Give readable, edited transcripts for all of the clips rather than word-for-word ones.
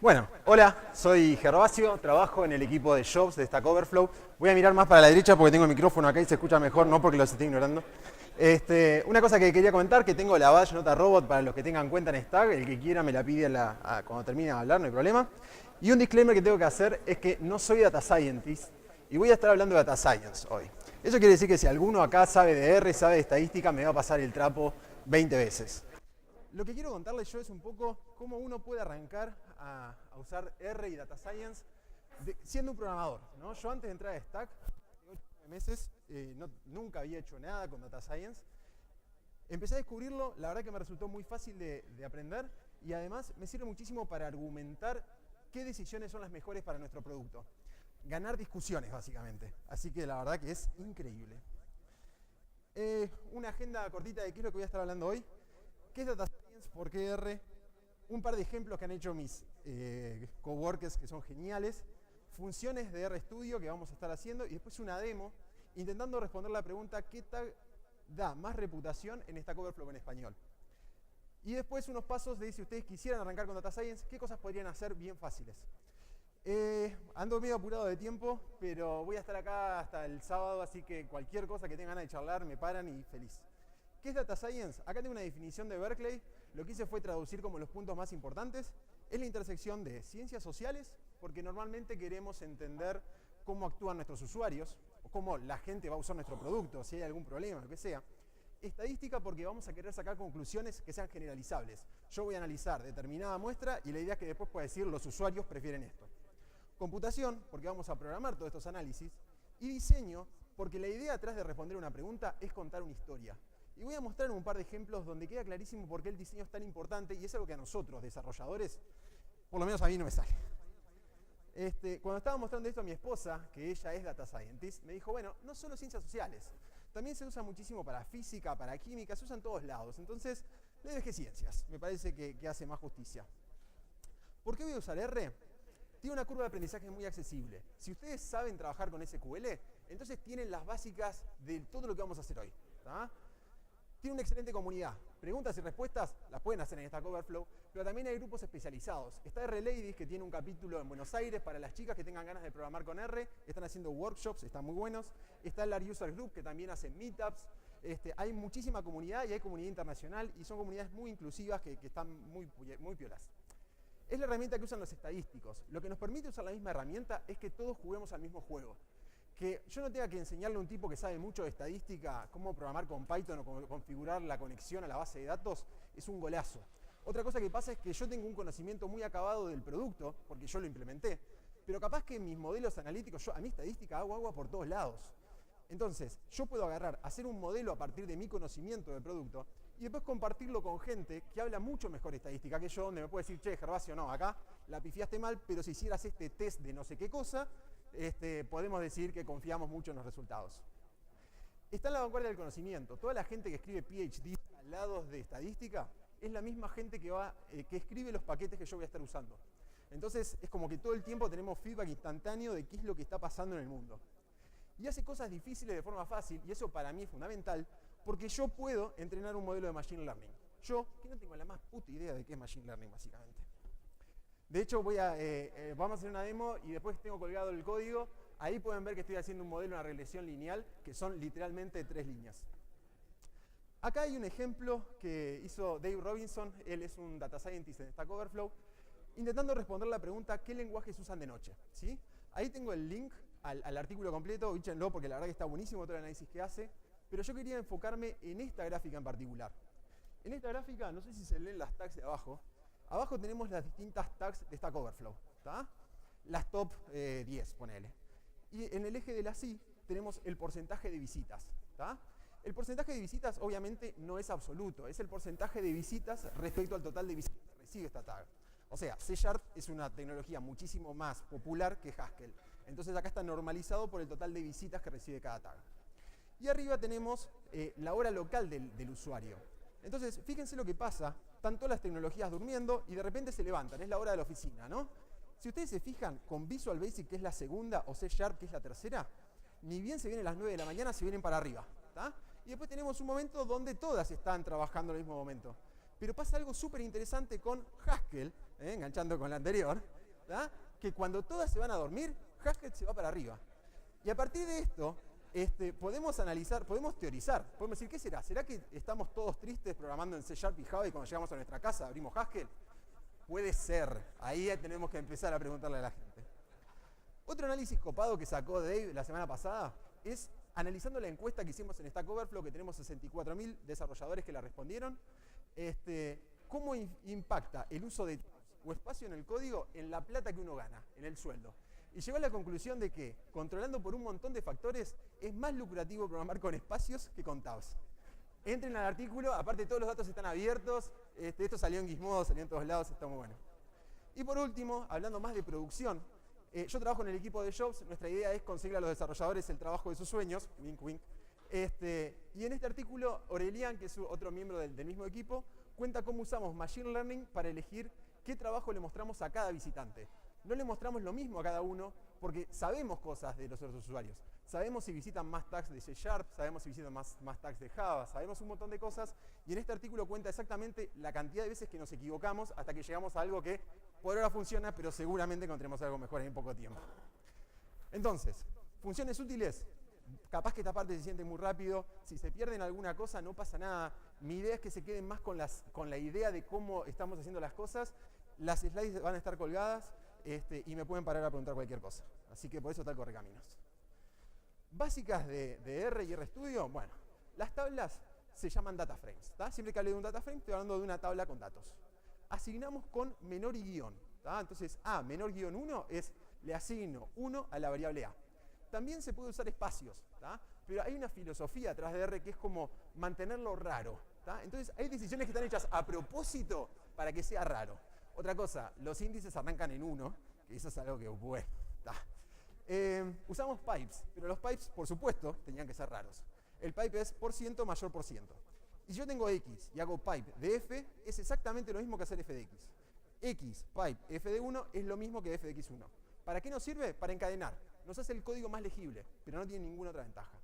Bueno, hola, soy Gervasio, trabajo en el equipo de Jobs de Stack Overflow. Voy a mirar más para la derecha porque tengo el micrófono acá y se escucha mejor, no porque los esté ignorando. Una cosa que quería comentar, que tengo la badge Nota Robot para los que tengan cuenta en Stack, el que quiera me la pide cuando termine de hablar, no hay problema. Y un disclaimer que tengo que hacer es que no soy Data Scientist y voy a estar hablando de Data Science hoy. Eso quiere decir que si alguno acá sabe de R, sabe de estadística, me va a pasar el trapo 20 veces. Lo que quiero contarles yo es un poco cómo uno puede arrancar a usar R y Data Science siendo un programador, ¿no? Yo antes de entrar a Stack, hace 8 meses, nunca había hecho nada con Data Science. Empecé a descubrirlo, la verdad que me resultó muy fácil de aprender y además me sirve muchísimo para argumentar qué decisiones son las mejores para nuestro producto. Ganar discusiones, básicamente. Así que la verdad que es increíble. Una agenda cortita de qué es lo que voy a estar hablando hoy. ¿Qué es Data Science? ¿Por qué R? Un par de ejemplos que han hecho mis coworkers que son geniales. Funciones de RStudio que vamos a estar haciendo. Y después una demo intentando responder la pregunta ¿qué tag da más reputación en Stack Overflow en español? Y después unos pasos de si ustedes quisieran arrancar con Data Science, ¿qué cosas podrían hacer bien fáciles? Ando medio apurado de tiempo, pero voy a estar acá hasta el sábado, así que cualquier cosa que tengan ganas de charlar, me paran y feliz. ¿Qué es Data Science? Acá tengo una definición de Berkeley. Lo que hice fue traducir como los puntos más importantes. Es la intersección de ciencias sociales, porque normalmente queremos entender cómo actúan nuestros usuarios, o cómo la gente va a usar nuestro producto, si hay algún problema, lo que sea. Estadística, porque vamos a querer sacar conclusiones que sean generalizables. Yo voy a analizar determinada muestra y la idea es que después pueda decir los usuarios prefieren esto. Computación, porque vamos a programar todos estos análisis. Y diseño, porque la idea atrás de responder una pregunta es contar una historia. Y voy a mostrar un par de ejemplos donde queda clarísimo por qué el diseño es tan importante y es algo que a nosotros, desarrolladores, por lo menos a mí no me sale. Cuando estaba mostrando esto a mi esposa, que ella es Data Scientist, me dijo, bueno, no solo ciencias sociales, también se usa muchísimo para física, para química, se usa en todos lados. Entonces, le dejé ciencias, me parece que hace más justicia. ¿Por qué voy a usar R? Tiene una curva de aprendizaje muy accesible. Si ustedes saben trabajar con SQL, entonces tienen las básicas de todo lo que vamos a hacer hoy. ¿Tá? Tiene una excelente comunidad. Preguntas y respuestas las pueden hacer en Stack Overflow, pero también hay grupos especializados. Está R Ladies, que tiene un capítulo en Buenos Aires para las chicas que tengan ganas de programar con R. Están haciendo workshops, están muy buenos. Está el R User Group, que también hace meetups. Hay muchísima comunidad y hay comunidad internacional y son comunidades muy inclusivas que están muy piolas. Es la herramienta que usan los estadísticos. Lo que nos permite usar la misma herramienta es que todos juguemos al mismo juego. Que yo no tenga que enseñarle a un tipo que sabe mucho de estadística cómo programar con Python o cómo configurar la conexión a la base de datos, es un golazo. Otra cosa que pasa es que yo tengo un conocimiento muy acabado del producto, porque yo lo implementé, pero capaz que en mis modelos analíticos, a mi estadística hago agua por todos lados. Entonces, yo puedo hacer un modelo a partir de mi conocimiento del producto y después compartirlo con gente que habla mucho mejor estadística que yo, donde me puede decir, che, Gervasio, no, acá la pifiaste mal, pero si hicieras este test de no sé qué cosa, podemos decir que confiamos mucho en los resultados. Está en la vanguardia del conocimiento. Toda la gente que escribe PhD al lado de estadística es la misma gente que escribe los paquetes que yo voy a estar usando. Entonces es como que todo el tiempo tenemos feedback instantáneo de qué es lo que está pasando en el mundo. Y hace cosas difíciles de forma fácil, y eso para mí es fundamental, porque yo puedo entrenar un modelo de Machine Learning. Yo, que no tengo la más puta idea de qué es Machine Learning, básicamente. De hecho, vamos a hacer una demo y después tengo colgado el código. Ahí pueden ver que estoy haciendo un modelo de una regresión lineal, que son literalmente 3 líneas. Acá hay un ejemplo que hizo Dave Robinson, él es un Data Scientist en Stack Overflow, intentando responder la pregunta ¿qué lenguajes usan de noche? ¿Sí? Ahí tengo el link al artículo completo, bíchenlo porque la verdad que está buenísimo todo el análisis que hace, pero yo quería enfocarme en esta gráfica en particular. En esta gráfica, no sé si se leen las tags de abajo, abajo tenemos las distintas tags de Stack Overflow, ¿tá? Las top 10, ponele. Y en el eje de la Y tenemos el porcentaje de visitas, ¿tá? El porcentaje de visitas obviamente no es absoluto, es el porcentaje de visitas respecto al total de visitas que recibe esta tag. O sea, C# es una tecnología muchísimo más popular que Haskell. Entonces acá está normalizado por el total de visitas que recibe cada tag. Y arriba tenemos la hora local del usuario. Entonces, fíjense lo que pasa, están todas las tecnologías durmiendo y de repente se levantan, es la hora de la oficina, ¿no? Si ustedes se fijan, con Visual Basic, que es la segunda, o C#, que es la tercera, ni bien se vienen las 9 de la mañana, se vienen para arriba, ¿tá? Y después tenemos un momento donde todas están trabajando al mismo momento. Pero pasa algo súper interesante con Haskell, enganchando con la anterior, ¿tá? Que cuando todas se van a dormir, Haskell se va para arriba. Y a partir de esto, podemos analizar, podemos teorizar, podemos decir, ¿qué será? ¿Será que estamos todos tristes programando en C# y Java y cuando llegamos a nuestra casa abrimos Haskell? Puede ser, ahí tenemos que empezar a preguntarle a la gente. Otro análisis copado que sacó Dave la semana pasada es analizando la encuesta que hicimos en Stack Overflow, que tenemos 64.000 desarrolladores que la respondieron, cómo impacta el uso de o espacio en el código en la plata que uno gana, en el sueldo. Y llegó a la conclusión de que, controlando por un montón de factores, es más lucrativo programar con espacios que con tabs. Entren al artículo, aparte todos los datos están abiertos, esto salió en Gizmodo, salió en todos lados, está muy bueno. Y por último, hablando más de producción, yo trabajo en el equipo de Jobs, nuestra idea es conseguir a los desarrolladores el trabajo de sus sueños, wink wink. Y en este artículo, Aurelian, que es otro miembro del mismo equipo, cuenta cómo usamos Machine Learning para elegir qué trabajo le mostramos a cada visitante. No le mostramos lo mismo a cada uno porque sabemos cosas de los otros usuarios. Sabemos si visitan más tags de C#, sabemos si visitan más tags de Java, sabemos un montón de cosas y en este artículo cuenta exactamente la cantidad de veces que nos equivocamos hasta que llegamos a algo que por ahora funciona, pero seguramente encontremos algo mejor en poco tiempo. Entonces, funciones útiles. Capaz que esta parte se siente muy rápido, si se pierden alguna cosa no pasa nada. Mi idea es que se queden más con la idea de cómo estamos haciendo las cosas. Las slides van a estar colgadas y me pueden parar a preguntar cualquier cosa. Así que por eso está el correcaminos. Básicas de R y RStudio, bueno, las tablas se llaman data frames. ¿Tá? Siempre que hable de un data frame estoy hablando de una tabla con datos. Asignamos con menor y guión. ¿Tá? Entonces A menor guión 1 es le asigno 1 a la variable A. También se puede usar espacios, ¿tá? Pero hay una filosofía atrás de R que es como mantenerlo raro. ¿Tá? Entonces hay decisiones que están hechas a propósito para que sea raro. Otra cosa, los índices arrancan en 1, que eso es algo que, bueno, ¿tá? Usamos pipes, pero los pipes, por supuesto, tenían que ser raros. El pipe es % mayor %. Y si yo tengo X y hago pipe de F, es exactamente lo mismo que hacer F de X. X, pipe, F de 1 es lo mismo que F de X1. ¿Para qué nos sirve? Para encadenar. Nos hace el código más legible, pero no tiene ninguna otra ventaja.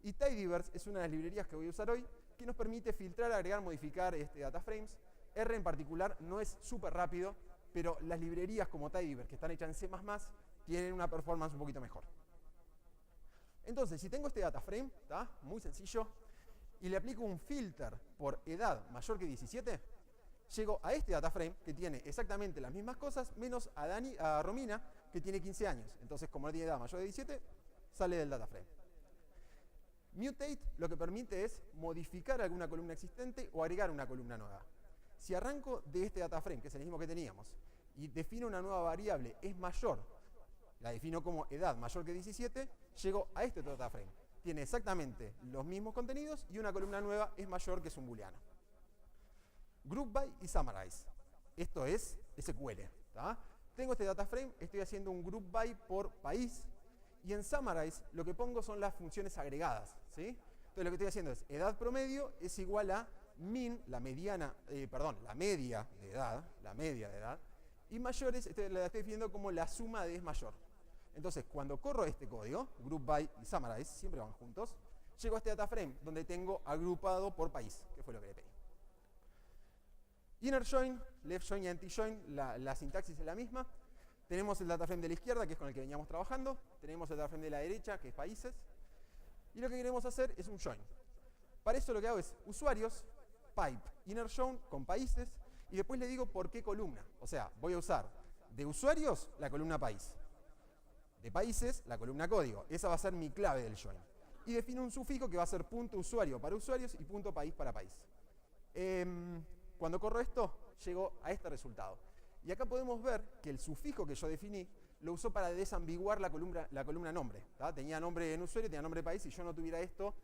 Y Tidyverse es una de las librerías que voy a usar hoy, que nos permite filtrar, agregar, modificar data frames. R en particular no es súper rápido, pero las librerías como Tidyverse, que están hechas en C++, tienen una performance un poquito mejor. Entonces, si tengo este data frame, ¿tá? Muy sencillo, y le aplico un filter por edad mayor que 17, llego a este data frame que tiene exactamente las mismas cosas, menos a Romina, que tiene 15 años. Entonces, como no tiene edad mayor de 17, sale del data frame. Mutate lo que permite es modificar alguna columna existente o agregar una columna nueva. Si arranco de este data frame, que es el mismo que teníamos, y defino una nueva variable, es mayor, la defino como edad mayor que 17, llego a este data frame. Tiene exactamente los mismos contenidos y una columna nueva es mayor, que es un booleano. Group by y summarize. Esto es SQL. ¿Tá? Tengo este data frame, estoy haciendo un group by por país y en summarize lo que pongo son las funciones agregadas. ¿Sí? Entonces lo que estoy haciendo es edad promedio es igual a min, la media de edad, y mayores la estoy definiendo como la suma de es mayor. Entonces, cuando corro este código, group by y summarize, siempre van juntos, llego a este data frame donde tengo agrupado por país, que fue lo que le pedí. Inner join, left join y anti join, la sintaxis es la misma. Tenemos el data frame de la izquierda, que es con el que veníamos trabajando. Tenemos el data frame de la derecha, que es países. Y lo que queremos hacer es un join. Para eso lo que hago es usuarios, pipe, inner join con países, y después le digo por qué columna. O sea, voy a usar de usuarios la columna país, de países la columna código. Esa va a ser mi clave del join. Y defino un sufijo que va a ser punto usuario para usuarios y punto país para país. Cuando corro esto, llego a este resultado. Y acá podemos ver que el sufijo que yo definí lo usó para desambiguar la columna nombre. ¿Tá? Tenía nombre en usuario, tenía nombre de país. Si yo no tuviera esto,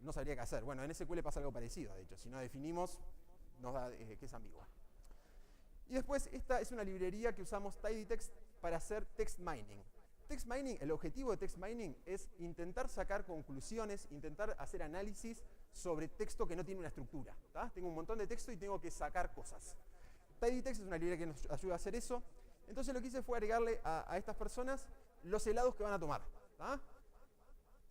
no sabría qué hacer. Bueno, en SQL pasa algo parecido, de hecho. Si no definimos, nos da que es ambigua. Y después, esta es una librería que usamos tidytext para hacer text mining. Text mining, el objetivo de text mining es intentar sacar conclusiones, intentar hacer análisis sobre texto que no tiene una estructura. ¿Tá? Tengo un montón de texto y tengo que sacar cosas. Tidytext es una librería que nos ayuda a hacer eso. Entonces lo que hice fue agregarle a estas personas los helados que van a tomar. ¿Tá?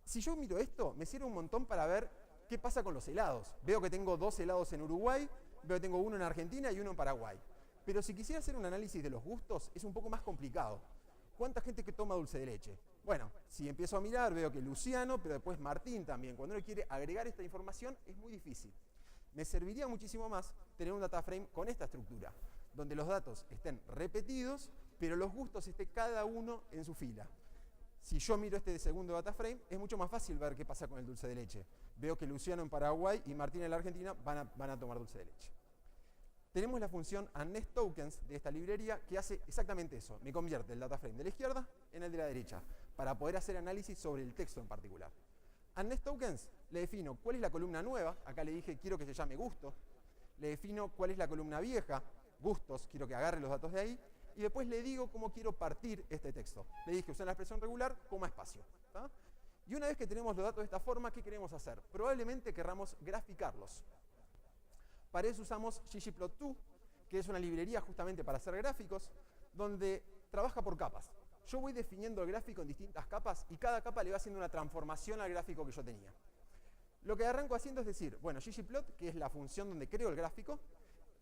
Si yo miro esto, me sirve un montón para ver qué pasa con los helados. Veo que tengo 2 helados en Uruguay, veo que tengo uno en Argentina y uno en Paraguay. Pero si quisiera hacer un análisis de los gustos, es un poco más complicado. ¿Cuánta gente que toma dulce de leche? Bueno, si empiezo a mirar, veo que Luciano, pero después Martín también. Cuando uno quiere agregar esta información, es muy difícil. Me serviría muchísimo más tener un data frame con esta estructura, donde los datos estén repetidos, pero los gustos estén cada uno en su fila. Si yo miro este segundo data frame, es mucho más fácil ver qué pasa con el dulce de leche. Veo que Luciano en Paraguay y Martín en la Argentina van a tomar dulce de leche. Tenemos la función unNestTokens de esta librería que hace exactamente eso. Me convierte el data frame de la izquierda en el de la derecha, para poder hacer análisis sobre el texto en particular. unNestTokens le defino cuál es la columna nueva. Acá le dije quiero que se llame gusto. Le defino cuál es la columna vieja, gustos, quiero que agarre los datos de ahí. Y después le digo cómo quiero partir este texto. Le dije usar la expresión regular, coma espacio. ¿Tá? Y una vez que tenemos los datos de esta forma, ¿qué queremos hacer? Probablemente querramos graficarlos. Para eso usamos ggplot2, que es una librería justamente para hacer gráficos, donde trabaja por capas. Yo voy definiendo el gráfico en distintas capas y cada capa le va haciendo una transformación al gráfico que yo tenía. Lo que arranco haciendo es decir, bueno, ggplot, que es la función donde creo el gráfico,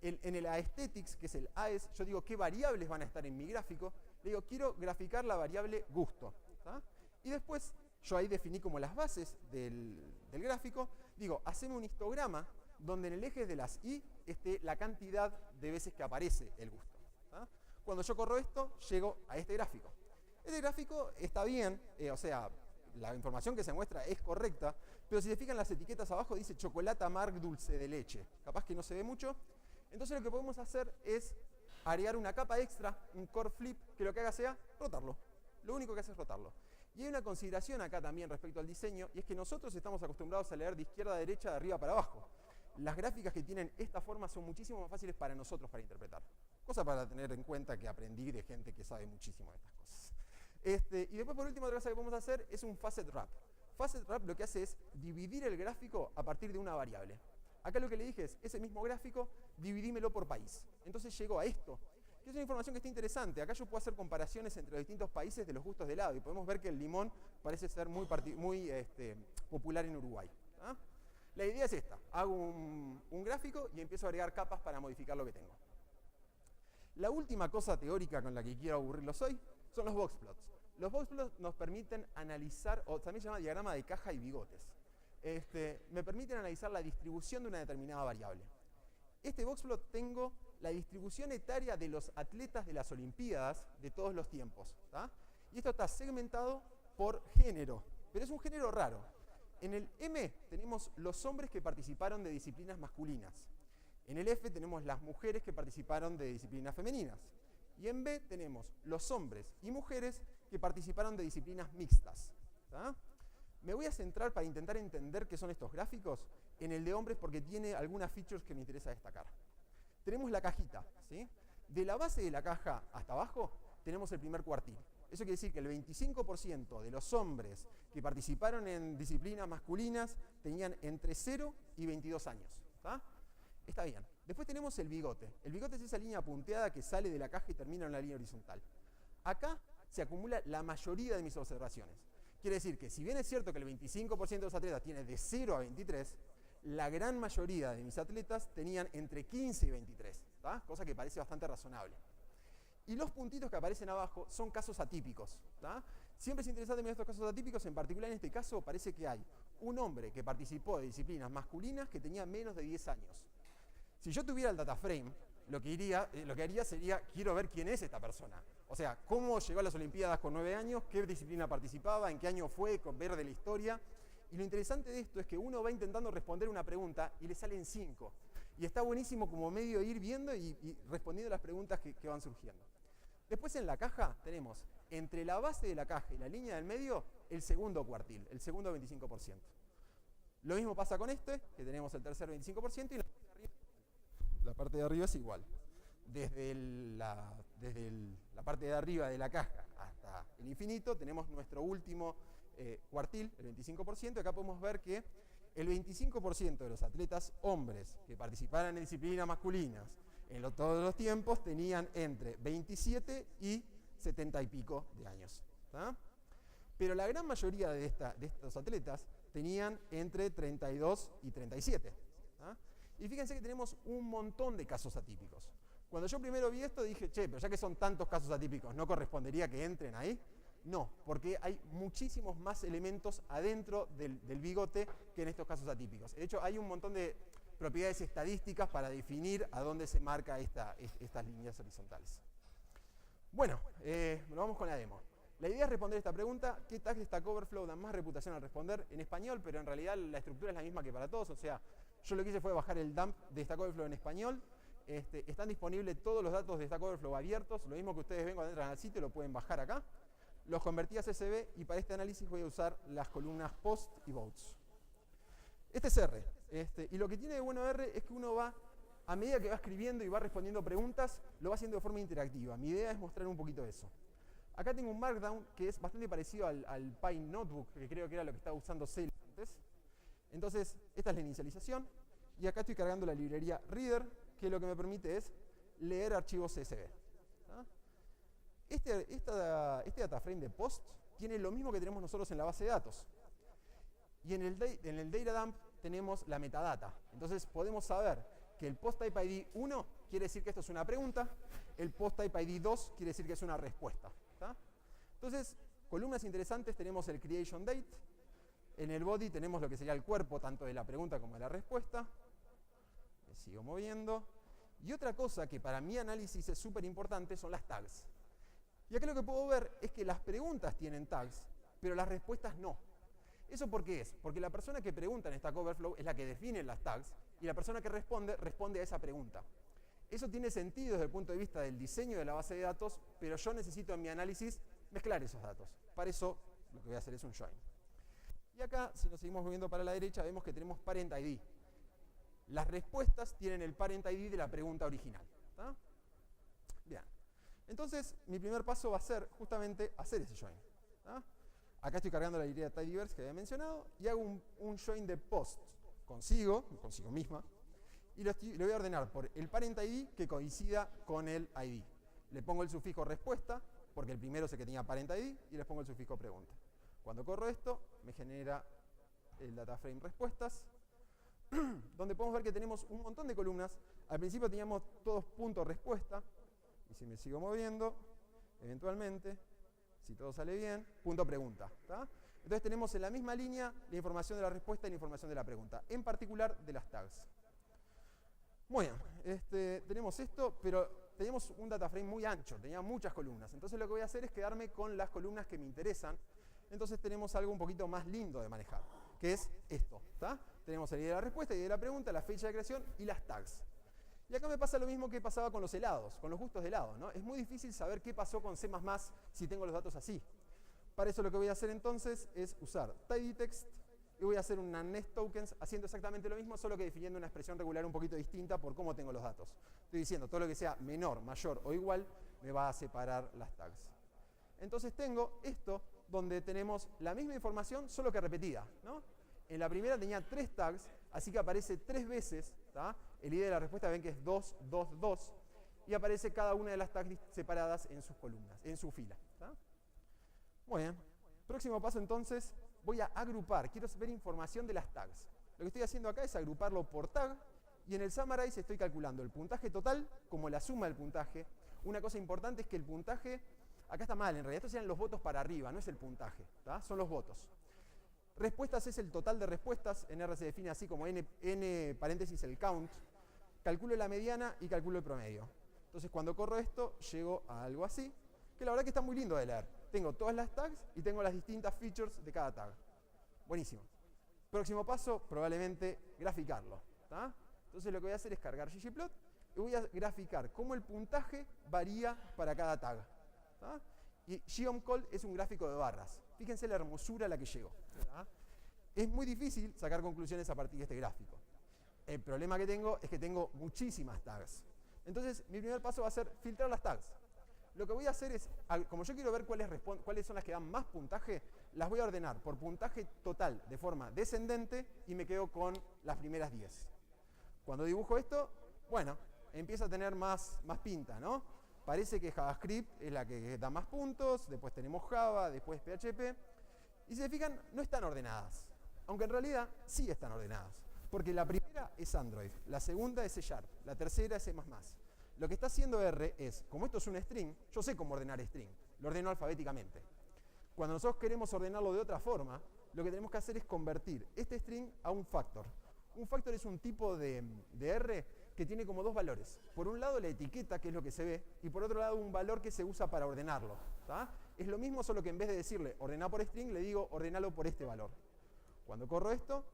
en el aesthetics, que es el AES, yo digo qué variables van a estar en mi gráfico, le digo quiero graficar la variable gusto. ¿Tá? Y después, yo ahí definí como las bases del gráfico, digo, haceme un histograma donde en el eje de las Y esté la cantidad de veces que aparece el gusto. ¿Tá? Cuando yo corro esto, llego a este gráfico. Este gráfico está bien, o sea, la información que se muestra es correcta, pero si se fijan las etiquetas abajo dice chocolate amarg dulce de leche. Capaz que no se ve mucho. Entonces lo que podemos hacer es agregar una capa extra, un core flip, que lo que haga sea rotarlo. Lo único que hace es rotarlo. Y hay una consideración acá también respecto al diseño, y es que nosotros estamos acostumbrados a leer de izquierda a derecha, de arriba para abajo. Las gráficas que tienen esta forma son muchísimo más fáciles para nosotros para interpretar. Cosa para tener en cuenta que aprendí de gente que sabe muchísimo de estas cosas. Y después, por último, otra cosa que podemos hacer es un facet wrap. Facet wrap lo que hace es dividir el gráfico a partir de una variable. Acá lo que le dije es, ese mismo gráfico, dividímelo por país. Entonces llegó a esto, que es una información que está interesante. Acá yo puedo hacer comparaciones entre los distintos países de los gustos de helado y podemos ver que el limón parece ser muy popular en Uruguay. ¿Ah? La idea es esta, hago un gráfico y empiezo a agregar capas para modificar lo que tengo. La última cosa teórica con la que quiero aburrirlos hoy son los boxplots. Los boxplots nos permiten analizar, o también se llama diagrama de caja y bigotes. Me permiten analizar la distribución de una determinada variable. Este boxplot tengo la distribución etaria de los atletas de las Olimpiadas de todos los tiempos. ¿Tá? Y esto está segmentado por género, pero es un género raro. En el M tenemos los hombres que participaron de disciplinas masculinas. En el F tenemos las mujeres que participaron de disciplinas femeninas. Y en B tenemos los hombres y mujeres que participaron de disciplinas mixtas. ¿Tá? Me voy a centrar para intentar entender qué son estos gráficos en el de hombres porque tiene algunas features que me interesa destacar. Tenemos la cajita, ¿sí? De la base de la caja hasta abajo tenemos el primer cuartil. Eso quiere decir que el 25% de los hombres que participaron en disciplinas masculinas tenían entre 0 y 22 años. ¿Tá? Está bien. Después tenemos el bigote. El bigote es esa línea punteada que sale de la caja y termina en la línea horizontal. Acá se acumula la mayoría de mis observaciones. Quiere decir que si bien es cierto que el 25% de los atletas tiene de 0 a 23, la gran mayoría de mis atletas tenían entre 15 y 23, ¿tá? Cosa que parece bastante razonable. Y los puntitos que aparecen abajo son casos atípicos. ¿Tá? Siempre es interesante mirar estos casos atípicos, en particular en este caso parece que hay un hombre que participó de disciplinas masculinas que tenía menos de 10 años. Si yo tuviera el data frame, lo que haría sería, quiero ver quién es esta persona. O sea, cómo llegó a las Olimpiadas con 9 años, qué disciplina participaba, en qué año fue, ver de la historia. Y lo interesante de esto es que uno va intentando responder una pregunta y le salen 5. Y está buenísimo como medio ir viendo y respondiendo las preguntas que van surgiendo. Después en la caja tenemos, entre la base de la caja y la línea del medio, el segundo cuartil, el segundo 25%. Lo mismo pasa con este, que tenemos el tercer 25%, y la parte de arriba es igual. Desde la parte de arriba de la caja hasta el infinito tenemos nuestro último cuartil, el 25%. Acá podemos ver que el 25% de los atletas hombres que participaran en disciplinas masculinas en todos los tiempos tenían entre 27 y 70 y pico de años. ¿Tá? Pero la gran mayoría de estos atletas tenían entre 32 y 37. ¿Tá? Y fíjense que tenemos un montón de casos atípicos. Cuando yo primero vi esto dije, che, pero ya que son tantos casos atípicos, ¿no correspondería que entren ahí? No, porque hay muchísimos más elementos adentro del bigote que en estos casos atípicos. De hecho, hay un montón de propiedades estadísticas para definir a dónde se marca estas líneas horizontales. Bueno, vamos con la demo. La idea es responder esta pregunta: ¿qué tags de Stack Overflow dan más reputación al responder? En español, pero en realidad la estructura es la misma que para todos. O sea, yo lo que hice fue bajar el dump de Stack Overflow en español. Están disponibles todos los datos de Stack Overflow abiertos. Lo mismo que ustedes ven cuando entran al sitio, lo pueden bajar acá. Los convertí a CSV y para este análisis voy a usar las columnas post y votes. Este es R. Y lo que tiene de bueno R es que uno va, a medida que va escribiendo y va respondiendo preguntas, lo va haciendo de forma interactiva. Mi idea es mostrar un poquito eso. Acá tengo un Markdown que es bastante parecido al Pine Notebook, que creo que era lo que estaba usando Sales antes. Entonces, esta es la inicialización. Y acá estoy cargando la librería Reader, que lo que me permite es leer archivos CSV. ¿Ah? Este dataframe de post tiene lo mismo que tenemos nosotros en la base de datos. Y en el data dump tenemos la metadata. Entonces podemos saber que el post type ID 1 quiere decir que esto es una pregunta, el post type ID 2 quiere decir que es una respuesta. ¿Tá? Entonces, columnas interesantes, tenemos el creation date, en el body tenemos lo que sería el cuerpo tanto de la pregunta como de la respuesta. Me sigo moviendo. Y otra cosa que para mi análisis es súper importante son las tags. Y acá lo que puedo ver es que las preguntas tienen tags, pero las respuestas no. ¿Eso por qué es? Porque la persona que pregunta en Stack Overflow es la que define las tags y la persona que responde a esa pregunta. Eso tiene sentido desde el punto de vista del diseño de la base de datos, pero yo necesito en mi análisis mezclar esos datos. Para eso lo que voy a hacer es un join. Y acá, si nos seguimos moviendo para la derecha, vemos que tenemos parent ID. Las respuestas tienen el parent ID de la pregunta original. ¿Tá? Bien. Entonces, mi primer paso va a ser justamente hacer ese join. ¿Tá? Acá estoy cargando la librería tidyverse que había mencionado y hago un join de post consigo misma, y lo voy a ordenar por el parent ID que coincida con el ID. Le pongo el sufijo respuesta, porque el primero es el que tenía parent ID, y les pongo el sufijo pregunta. Cuando corro esto, me genera el dataframe respuestas, donde podemos ver que tenemos un montón de columnas. Al principio teníamos todos puntos respuesta, y si me sigo moviendo, eventualmente, si todo sale bien, punto pregunta. ¿Tá? Entonces tenemos en la misma línea la información de la respuesta y la información de la pregunta, en particular de las tags. Muy bien, tenemos esto, pero tenemos un dataframe muy ancho, tenía muchas columnas. Entonces lo que voy a hacer es quedarme con las columnas que me interesan. Entonces tenemos algo un poquito más lindo de manejar, que es esto. ¿Tá? Tenemos el ID de la respuesta, el ID de la pregunta, la fecha de creación y las tags. Y acá me pasa lo mismo que pasaba con los helados, con los gustos de helado, ¿no? Es muy difícil saber qué pasó con C++ si tengo los datos así. Para eso lo que voy a hacer entonces es usar tidytext y voy a hacer una nest tokens haciendo exactamente lo mismo, solo que definiendo una expresión regular un poquito distinta por cómo tengo los datos. Estoy diciendo todo lo que sea menor, mayor o igual me va a separar las tags. Entonces tengo esto donde tenemos la misma información, solo que repetida, ¿no? En la primera tenía 3 tags, así que aparece 3 veces, ¿tá? El ID de la respuesta ven que es 2, 2, 2, y aparece cada una de las tags separadas en sus columnas, en su fila. ¿Tá? Muy bien. Próximo paso entonces, voy a agrupar, quiero ver información de las tags. Lo que estoy haciendo acá es agruparlo por tag, y en el summarize estoy calculando el puntaje total como la suma del puntaje. Una cosa importante es que el puntaje, acá está mal, en realidad estos serían los votos para arriba, no es el puntaje, ¿tá? Son los votos. Respuestas es el total de respuestas, en R se define así como n paréntesis el count. Calculo la mediana y calculo el promedio. Entonces cuando corro esto, llego a algo así, que la verdad que está muy lindo de leer. Tengo todas las tags y tengo las distintas features de cada tag. Buenísimo. Próximo paso, probablemente graficarlo. ¿Tá? Entonces lo que voy a hacer es cargar ggplot y voy a graficar cómo el puntaje varía para cada tag. ¿Tá? Y geomcall es un gráfico de barras. Fíjense la hermosura a la que llego. ¿Tá? Es muy difícil sacar conclusiones a partir de este gráfico. El problema que tengo es que tengo muchísimas tags. Entonces, mi primer paso va a ser filtrar las tags. Lo que voy a hacer es, como yo quiero ver cuáles son las que dan más puntaje, las voy a ordenar por puntaje total de forma descendente y me quedo con las primeras 10. Cuando dibujo esto, bueno, empieza a tener más pinta, ¿no? Parece que JavaScript es la que da más puntos, después tenemos Java, después PHP. Y si se fijan, no están ordenadas. Aunque en realidad sí están ordenadas. Porque la primera primera es Android, la segunda es C#, la tercera es C++. Lo que está haciendo R es, como esto es un string, yo sé cómo ordenar string, lo ordeno alfabéticamente. Cuando nosotros queremos ordenarlo de otra forma, lo que tenemos que hacer es convertir este string a un factor. Un factor es un tipo de R que tiene como dos valores. Por un lado la etiqueta, que es lo que se ve, y por otro lado un valor que se usa para ordenarlo. ¿Tá? Es lo mismo, solo que en vez de decirle ordenar por string, le digo ordenalo por este valor. Cuando corro esto,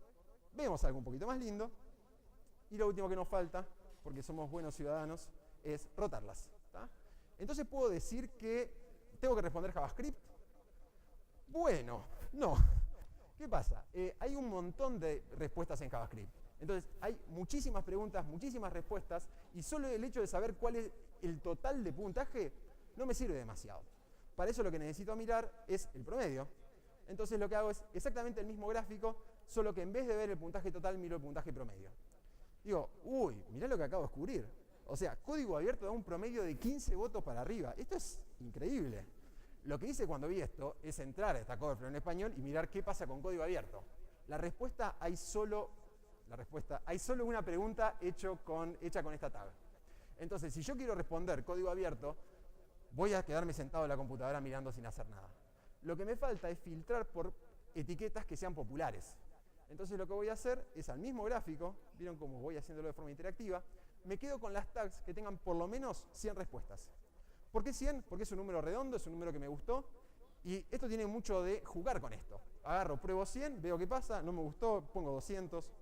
vemos algo un poquito más lindo. Y lo último que nos falta, porque somos buenos ciudadanos, es rotarlas. ¿Tá? Entonces puedo decir que tengo que responder JavaScript. Bueno, no. ¿Qué pasa? Hay un montón de respuestas en JavaScript. Entonces, hay muchísimas preguntas, muchísimas respuestas, y solo el hecho de saber cuál es el total de puntaje no me sirve demasiado. Para eso lo que necesito mirar es el promedio. Entonces lo que hago es exactamente el mismo gráfico, solo que en vez de ver el puntaje total, miro el puntaje promedio. Digo, uy, mirá lo que acabo de descubrir. O sea, código abierto da un promedio de 15 votos para arriba. Esto es increíble. Lo que hice cuando vi esto es entrar a Stack Overflow en español y mirar qué pasa con código abierto. La respuesta, hay solo una pregunta hecha con esta tag. Entonces, si yo quiero responder código abierto, voy a quedarme sentado en la computadora mirando sin hacer nada. Lo que me falta es filtrar por etiquetas que sean populares. Entonces lo que voy a hacer es al mismo gráfico, vieron cómo voy haciéndolo de forma interactiva, me quedo con las tags que tengan por lo menos 100 respuestas. ¿Por qué 100? Porque es un número redondo, es un número que me gustó. Y esto tiene mucho de jugar con esto. Agarro, pruebo 100, veo qué pasa, no me gustó, pongo 200.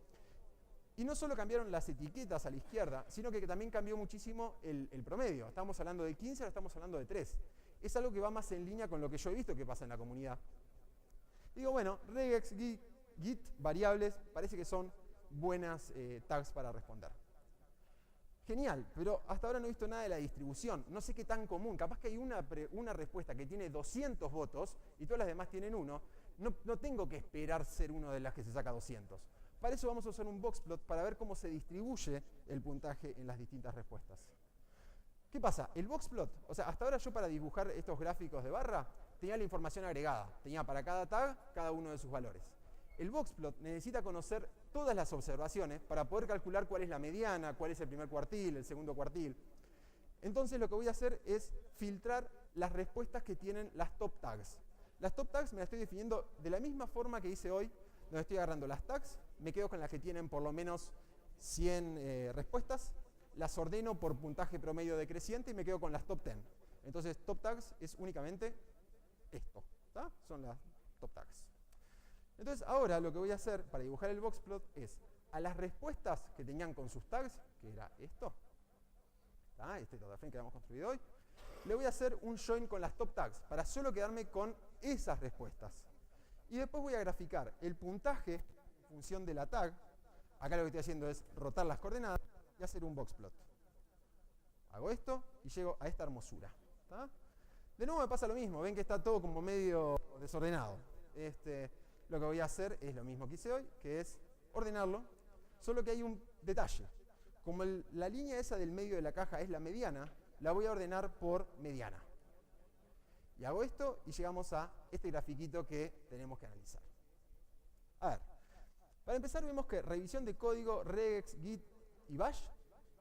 Y no solo cambiaron las etiquetas a la izquierda, sino que también cambió muchísimo el promedio. Estamos hablando de 15, ahora estamos hablando de 3. Es algo que va más en línea con lo que yo he visto que pasa en la comunidad. Digo, bueno, regex, git, variables, parece que son buenas tags para responder. Genial, pero hasta ahora no he visto nada de la distribución. No sé qué tan común. Capaz que hay una respuesta que tiene 200 votos y todas las demás tienen 1. No tengo que esperar ser uno de las que se saca 200. Para eso vamos a usar un boxplot para ver cómo se distribuye el puntaje en las distintas respuestas. ¿Qué pasa? El boxplot, o sea, hasta ahora yo para dibujar estos gráficos de barra tenía la información agregada. Tenía para cada tag cada uno de sus valores. El boxplot necesita conocer todas las observaciones para poder calcular cuál es la mediana, cuál es el primer cuartil, el segundo cuartil. Entonces lo que voy a hacer es filtrar las respuestas que tienen las top tags. Las top tags me las estoy definiendo de la misma forma que hice hoy, donde estoy agarrando las tags, me quedo con las que tienen por lo menos 100 respuestas, las ordeno por puntaje promedio decreciente y me quedo con las top 10. Entonces top tags es únicamente esto, ¿tá? Son las top tags. Entonces ahora lo que voy a hacer para dibujar el boxplot es a las respuestas que tenían con sus tags, que era esto, ¿tá? Este data frame que habíamos construido hoy, le voy a hacer un join con las top tags para solo quedarme con esas respuestas. Y después voy a graficar el puntaje en función de la tag. Acá lo que estoy haciendo es rotar las coordenadas y hacer un boxplot. Hago esto y llego a esta hermosura, ¿tá? De nuevo me pasa lo mismo, ven que está todo como medio desordenado. Lo que voy a hacer es lo mismo que hice hoy, que es ordenarlo, solo que hay un detalle. Como la línea esa del medio de la caja es la mediana, la voy a ordenar por mediana. Y hago esto y llegamos a este grafiquito que tenemos que analizar. A ver, para empezar vemos que revisión de código, regex, git y bash,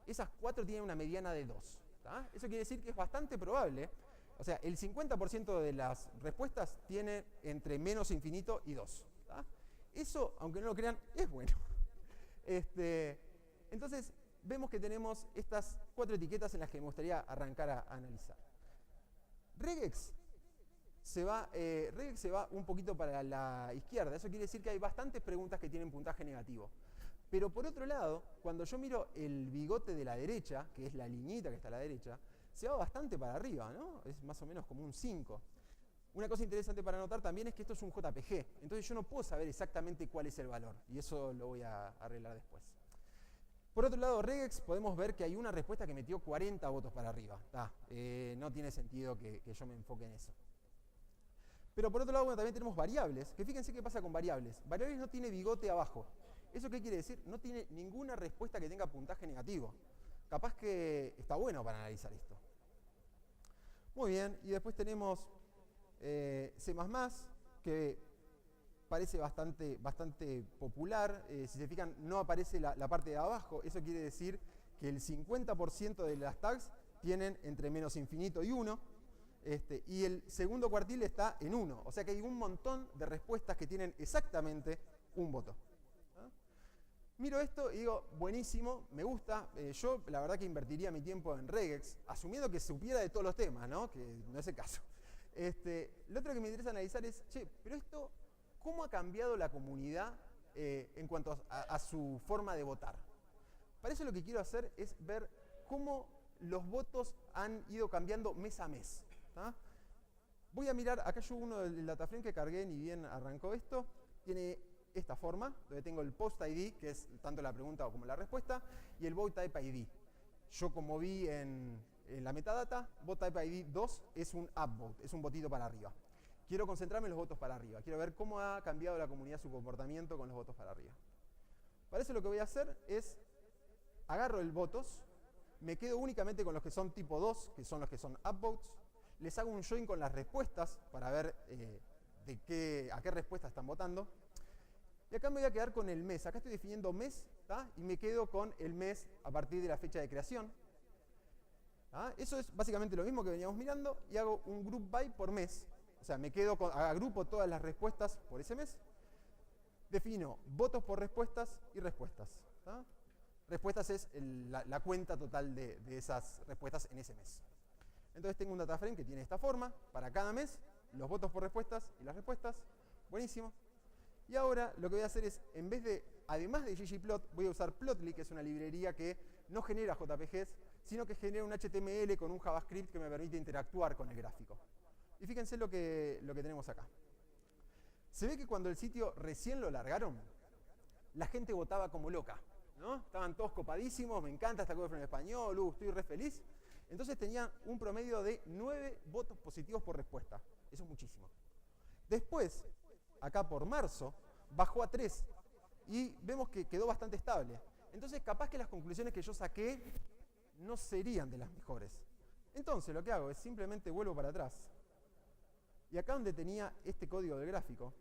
esas 4 tienen una mediana de 2. ¿Tá? Eso quiere decir que es bastante probable. O sea, el 50% de las respuestas tiene entre menos infinito y 2. ¿Tá? Eso, aunque no lo crean, es bueno. Entonces, vemos que tenemos estas 4 etiquetas en las que me gustaría arrancar a analizar. Regex se va un poquito para la izquierda. Eso quiere decir que hay bastantes preguntas que tienen puntaje negativo. Pero por otro lado, cuando yo miro el bigote de la derecha, que es la liñita que está a la derecha, se va bastante para arriba, ¿no? Es más o menos como un 5. Una cosa interesante para notar también es que esto es un JPG. Entonces yo no puedo saber exactamente cuál es el valor. Y eso lo voy a arreglar después. Por otro lado, regex, podemos ver que hay una respuesta que metió 40 votos para arriba. No tiene sentido que yo me enfoque en eso. Pero por otro lado, bueno, también tenemos variables, que fíjense qué pasa con variables. Variables no tiene bigote abajo. ¿Eso qué quiere decir? No tiene ninguna respuesta que tenga puntaje negativo. Capaz que está bueno para analizar esto. Muy bien, y después tenemos C++, que parece bastante popular. Si se fijan, no aparece la parte de abajo. Eso quiere decir que el 50% de las tags tienen entre menos infinito y 1. Y el segundo cuartil está en 1. O sea que hay un montón de respuestas que tienen exactamente un voto. Miro esto y digo, buenísimo, me gusta. Yo la verdad que invertiría mi tiempo en regex, asumiendo que supiera de todos los temas, ¿no? Que no es el caso. Lo otro que me interesa analizar es, pero esto, ¿cómo ha cambiado la comunidad en cuanto a su forma de votar? Para eso lo que quiero hacer es ver cómo los votos han ido cambiando mes a mes. ¿Tá? Voy a mirar, acá yo uno del dataframe que cargué, ni bien arrancó esto, tiene esta forma, donde tengo el post ID, que es tanto la pregunta como la respuesta, y el vote type ID. Yo, como vi en la metadata, vote type ID 2 es un upvote, es un votito para arriba. Quiero concentrarme en los votos para arriba. Quiero ver cómo ha cambiado la comunidad su comportamiento con los votos para arriba. Para eso lo que voy a hacer es, agarro el votos, me quedo únicamente con los que son tipo 2, que son los que son upvotes, les hago un join con las respuestas para ver a qué respuesta están votando. Y acá me voy a quedar con el mes. Acá estoy definiendo mes, ¿tá? Y me quedo con el mes a partir de la fecha de creación. ¿Tá? Eso es básicamente lo mismo que veníamos mirando y hago un group by por mes. O sea, me quedo agrupo todas las respuestas por ese mes. Defino votos por respuestas y respuestas. ¿Tá? Respuestas es la cuenta total de esas respuestas en ese mes. Entonces tengo un dataframe que tiene esta forma para cada mes, los votos por respuestas y las respuestas. Buenísimo. Y ahora lo que voy a hacer es, en vez de, además de ggplot, voy a usar Plotly, que es una librería que no genera JPGs, sino que genera un HTML con un JavaScript que me permite interactuar con el gráfico. Y fíjense lo que tenemos acá. Se ve que cuando el sitio recién lo largaron, la gente votaba como loca, ¿no? Estaban todos copadísimos, me encanta esta cosa en español, estoy re feliz. Entonces tenía un promedio de 9 votos positivos por respuesta. Eso es muchísimo. Después, acá por marzo, bajó a 3 y vemos que quedó bastante estable. Entonces, capaz que las conclusiones que yo saqué no serían de las mejores. Entonces, lo que hago es simplemente vuelvo para atrás. Y acá donde tenía este código del gráfico,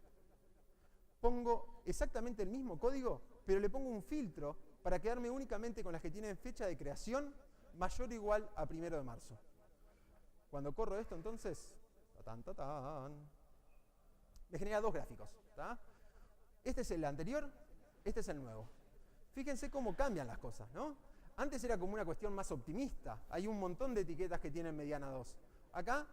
pongo exactamente el mismo código, pero le pongo un filtro para quedarme únicamente con las que tienen fecha de creación mayor o igual a 1 de marzo. Cuando corro esto, entonces, me genera dos gráficos. ¿Tá? Este es el anterior, este es el nuevo. Fíjense cómo cambian las cosas, ¿no? Antes era como una cuestión más optimista. Hay un montón de etiquetas que tienen mediana 2. Acá,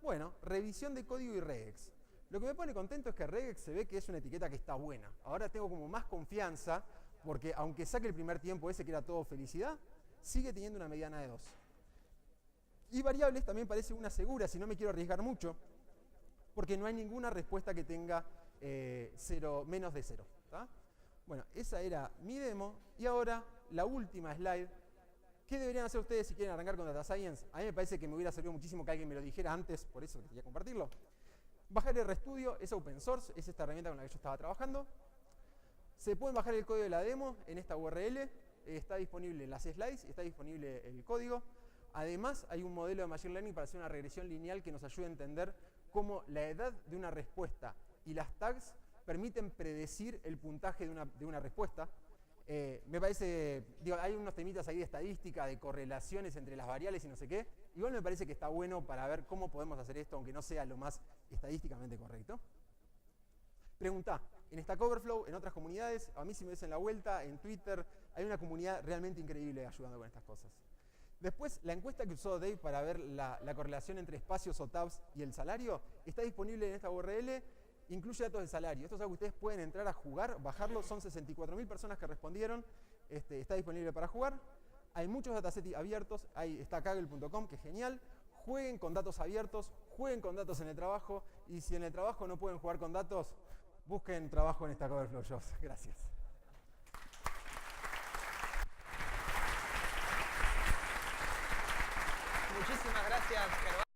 bueno, revisión de código y regex. Lo que me pone contento es que regex se ve que es una etiqueta que está buena. Ahora tengo como más confianza, porque aunque saque el primer tiempo ese que era todo felicidad, sigue teniendo una mediana de 2. Y variables también parece una segura, si no me quiero arriesgar mucho, porque no hay ninguna respuesta que tenga menos de 0. ¿Tá? Bueno, esa era mi demo. Y ahora, la última slide. ¿Qué deberían hacer ustedes si quieren arrancar con Data Science? A mí me parece que me hubiera servido muchísimo que alguien me lo dijera antes, por eso quería compartirlo. Bajar el RStudio, es open source, es esta herramienta con la que yo estaba trabajando. Se pueden bajar el código de la demo en esta URL. Está disponible las slides, está disponible el código. Además, hay un modelo de Machine Learning para hacer una regresión lineal que nos ayude a entender cómo la edad de una respuesta y las tags permiten predecir el puntaje de una respuesta. Me parece, hay unos temitas ahí de estadística, de correlaciones entre las variables y no sé qué. Igual me parece que está bueno para ver cómo podemos hacer esto, aunque no sea lo más estadísticamente correcto. Preguntá, en Stack Overflow, en otras comunidades, a mí si me ves en la vuelta, en Twitter, hay una comunidad realmente increíble ayudando con estas cosas. Después, la encuesta que usó Dave para ver la correlación entre espacios o tabs y el salario, está disponible en esta URL, incluye datos de salario. Esto es algo que ustedes pueden entrar a jugar, bajarlo, son 64.000 personas que respondieron, está disponible para jugar. Hay muchos datasets abiertos, está kaggle.com, que es genial. Jueguen con datos abiertos, jueguen con datos en el trabajo, y si en el trabajo no pueden jugar con datos, busquen trabajo en Stack Overflow Jobs. Gracias. Muchísimas gracias, Gervasio.